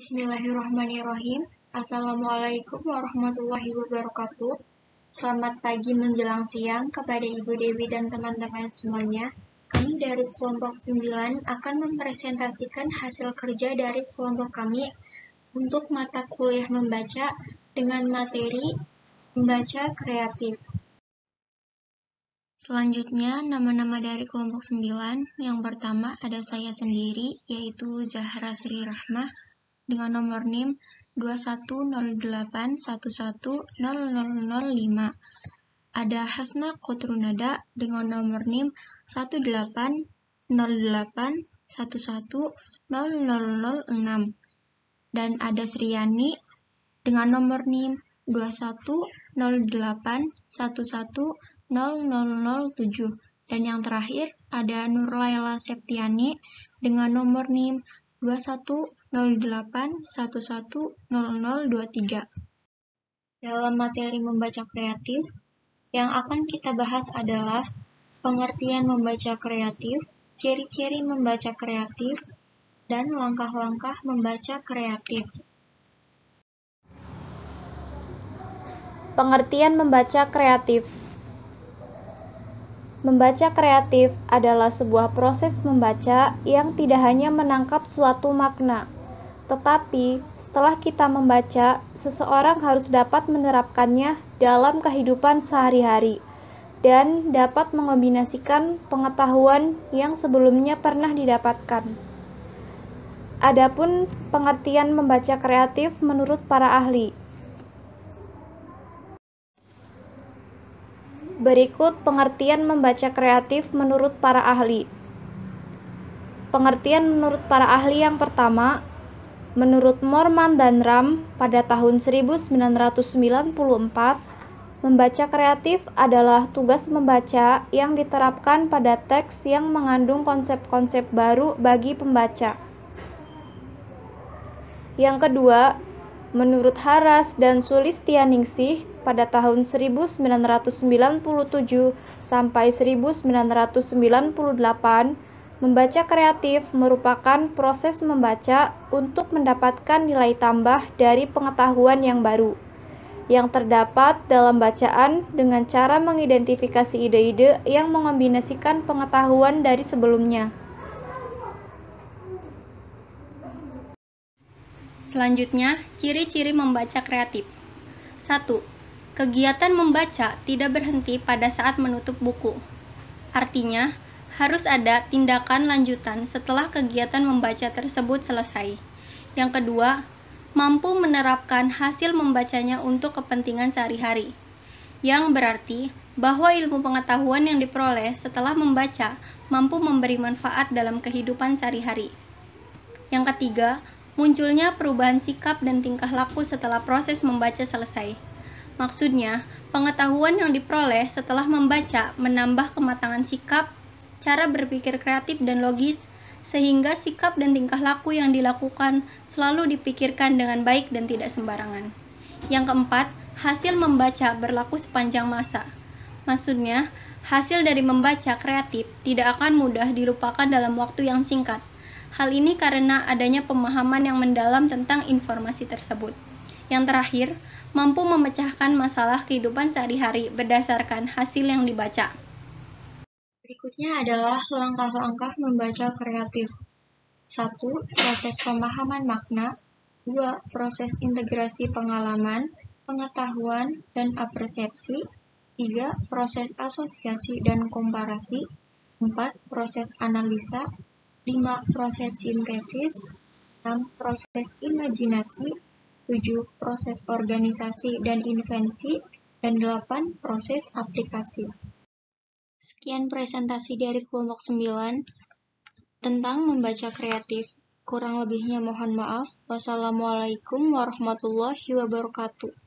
Bismillahirrahmanirrahim. Assalamualaikum warahmatullahi wabarakatuh. Selamat pagi menjelang siang kepada Ibu Dewi dan teman-teman semuanya. Kami dari kelompok 9 akan mempresentasikan hasil kerja dari kelompok kami untuk mata kuliah membaca dengan materi membaca kreatif. Selanjutnya, nama-nama dari kelompok 9. Yang pertama ada saya sendiri, yaitu Zahra Sri Rahmah, dengan nomor NIM 2108110005. Ada Hasna Kotrunada dengan nomor NIM 1808110006. Dan ada Sriani dengan nomor NIM 2108110007. Dan yang terakhir ada Nurlaila Septiani dengan nomor NIM 2108110023. Dalam materi membaca kreatif, yang akan kita bahas adalah pengertian membaca kreatif, ciri-ciri membaca kreatif, dan langkah-langkah membaca kreatif. Pengertian membaca kreatif. Membaca kreatif adalah sebuah proses membaca yang tidak hanya menangkap suatu makna, tetapi setelah kita membaca, seseorang harus dapat menerapkannya dalam kehidupan sehari-hari dan dapat mengombinasikan pengetahuan yang sebelumnya pernah didapatkan. Adapun pengertian membaca kreatif menurut para ahli. Berikut pengertian membaca kreatif menurut para ahli. Pengertian menurut para ahli yang pertama, menurut Moorman dan Ram pada tahun 1994, membaca kreatif adalah tugas membaca yang diterapkan pada teks yang mengandung konsep-konsep baru bagi pembaca. Yang kedua, menurut Haras dan Sulistianingsih pada tahun 1997 sampai 1998, membaca kreatif merupakan proses membaca untuk mendapatkan nilai tambah dari pengetahuan yang baru, yang terdapat dalam bacaan dengan cara mengidentifikasi ide-ide yang mengombinasikan pengetahuan dari sebelumnya. Selanjutnya, ciri-ciri membaca kreatif. 1. Kegiatan membaca tidak berhenti pada saat menutup buku. Artinya, harus ada tindakan lanjutan setelah kegiatan membaca tersebut selesai. Yang kedua, mampu menerapkan hasil membacanya untuk kepentingan sehari-hari. Yang berarti bahwa ilmu pengetahuan yang diperoleh setelah membaca mampu memberi manfaat dalam kehidupan sehari-hari. Yang ketiga, munculnya perubahan sikap dan tingkah laku setelah proses membaca selesai. Maksudnya, pengetahuan yang diperoleh setelah membaca menambah kematangan sikap, cara berpikir kreatif dan logis, sehingga sikap dan tingkah laku yang dilakukan selalu dipikirkan dengan baik dan tidak sembarangan. Yang keempat, hasil membaca berlaku sepanjang masa. Maksudnya, hasil dari membaca kreatif tidak akan mudah dilupakan dalam waktu yang singkat. Hal ini karena adanya pemahaman yang mendalam tentang informasi tersebut. Yang terakhir, mampu memecahkan masalah kehidupan sehari-hari berdasarkan hasil yang dibaca. Berikutnya adalah langkah-langkah membaca kreatif. 1. Proses pemahaman makna. 2. Proses integrasi pengalaman, pengetahuan, dan apersepsi. 3. Proses asosiasi dan komparasi. 4. Proses analisa. 5. Proses sintesis. 6. Proses imajinasi. 7. Proses organisasi dan invensi. Dan 8. Proses aplikasi. Sekian presentasi dari kelompok 9 tentang membaca kreatif. Kurang lebihnya mohon maaf. Wassalamualaikum warahmatullahi wabarakatuh.